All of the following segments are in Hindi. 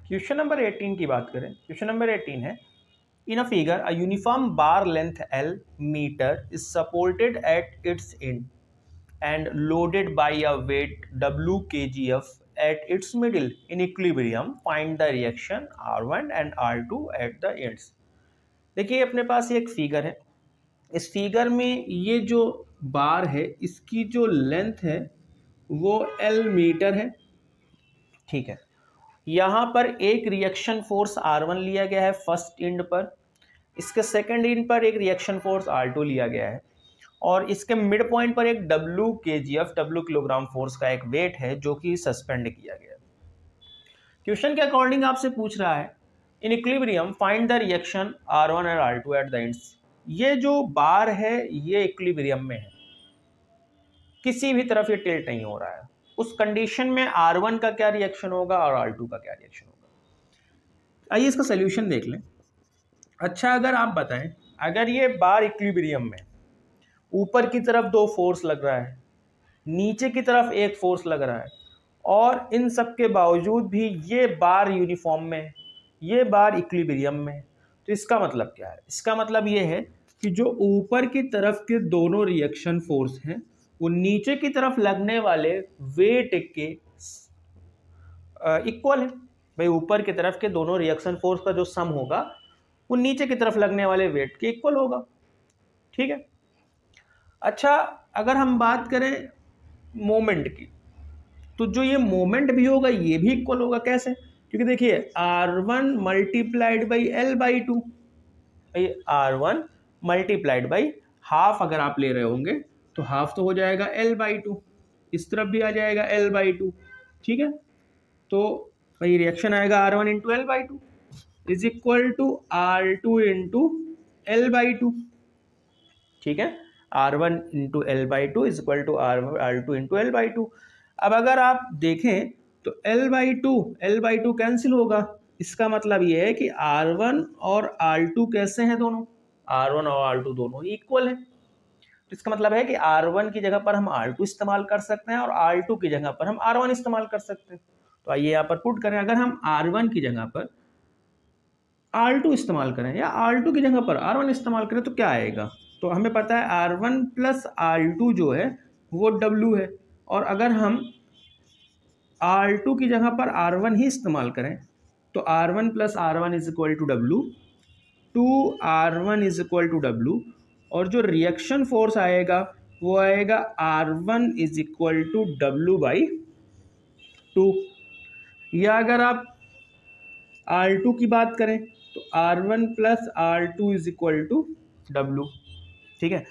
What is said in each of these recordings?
क्वेश्चन नंबर 18 की बात करें। क्वेश्चन नंबर 18 है, in a figure a uniform bar length L metre is supported at its end and loaded by a weight W kgf at its middle in equilibrium. Find the reaction R1 and R2 at the ends. देखिए अपने पास एक फिगर है। इस फिगर में ये जो बार है इसकी जो लेंथ है वो L मीटर है, ठीक है। यहाँ पर एक रिएक्शन फोर्स R1 लिया गया है फर्स्ट इंड पर, इसके सेकंड इंड पर एक रिएक्शन फोर्स R2 लिया गया है और इसके मिड पॉइंट पर एक W kgf W kilogram force का एक वेट है जो कि सस्पेंड किया गया है। क्वेश्चन के अकॉर्डिंग आपसे पूछ रहा है in equilibrium find the reaction R1 और R2 एट द एंड्स। ये जो बार है ये इक्विलिब्रियम में है, किसी भी तरफ ये टिल्ट नहीं हो रहा है। उस कंडीशन में R1 का क्या रिएक्शन होगा और R2 का क्या रिएक्शन होगा। आइए इसका सोल्यूशन देख लें। अच्छा, अगर आप बताएं, अगर ये बार इक्विलिब्रियम में ऊपर की तरफ दो फोर्स लग रहा है, नीचे की तरफ एक फोर्स लग रहा है और इन सब के बावजूद भी ये बार यूनिफॉर्म में है, ये बार इक्विलिब्रियम में है, तो इसका मतलब क्या है? इसका मतलब ये है कि जो ऊपर की तरफ के दोनों रिएक्शन फोर्स हैं वो नीचे की तरफ लगने वाले वेट के इक्वल है। भाई ऊपर की तरफ के दोनों रिएक्शन फोर्स का जो सम होगा वो नीचे की तरफ लगने वाले वेट के इक्वल होगा, ठीक है। अच्छा, अगर हम बात करें मोमेंट की, तो जो ये मोमेंट भी होगा ये भी इक्वल होगा। कैसे? क्योंकि देखिए R1 multiplied by L by 2, R1 multiplied by half अगर आप ले रहे होंगे तो हाफ तो हो जाएगा L बाई 2, इस तरफ भी आ जाएगा L बाई 2, ठीक है। तो भाई रिएक्शन आएगा R1 into L by 2 is equal to R2 into L by 2, ठीक है। R1 into L by 2 is equal to R2 into L by 2। अब अगर आप देखें तो L बाई 2 कैंसिल होगा। इसका मतलब ये है कि R1 और R2 कैसे हैं? दोनों R1 और R2 दोनों ही इक्वल हैं। तो इसका मतलब है कि R1 की जगह पर हम R2 इस्तेमाल कर सकते हैं और R2 की जगह पर हम R1 इस्तेमाल कर सकते हैं। तो आइए यहाँ पर पुट करें, अगर हम R1 की जगह पर R2 इस्तेमाल करें या R2 की जगह पर R1 इस्तेमाल करें तो क्या आएगा? तो हमें पता है R1 प्लस R2 जो है वो W है, और अगर हम R2 की जगह पर R1 ही इस्तेमाल करें तो R1 plus R1 is equal to W, 2R1 is equal to W, और जो रिएक्शन फोर्स आएगा वो आएगा R1 is equal to W by 2। या अगर आप R2 की बात करें तो R1 plus R2 is equal to W, ठीक है।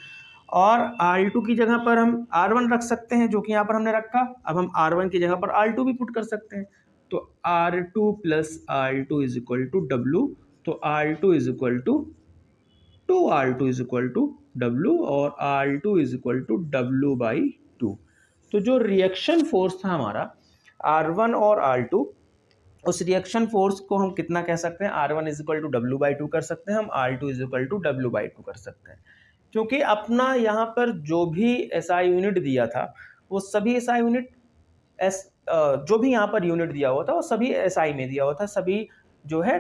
और R2 की जगह पर हम R1 रख सकते हैं जो कि यहाँ पर हमने रखा। अब हम R1 की जगह पर R2 भी पुट कर सकते हैं, तो R2 plus R2 is equal to W, तो R2 is equal to 2R2 is equal to W और R2 is equal to W by 2। तो जो रिएक्शन फोर्स था हमारा R1 और R2, उस रिएक्शन फोर्स को हम कितना कह सकते हैं? R1 is equal to W by 2 कर सकते हैं, हम R2 is equal to W by 2 कर सकते हैं। क्योंकि अपना यहाँ पर जो भी SI यूनिट दिया था वो सभी SI यूनिट जो भी यहाँ पर यूनिट दिया हुआ था वो सभी SI में दिया हुआ था, सभी जो है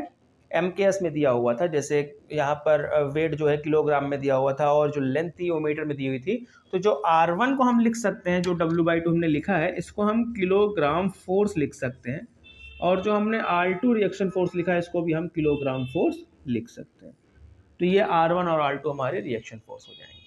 MKS में दिया हुआ था। जैसे यहाँ पर वेट जो है किलोग्राम में दिया हुआ था और जो लेंथ थी वो मीटर में दी हुई थी। तो जो R1 को हम लिख सकते हैं, जो W बाई 2 हमने लिखा है, इसको हम किलोग्राम फोर्स लिख सकते हैं, और जो हमने R2 रिएक्शन फोर्स लिखा है इसको भी हम किलोग्राम फोर्स लिख सकते हैं। तो ये R1 और R2 हमारे रिएक्शन फोर्स हो जाएंगे।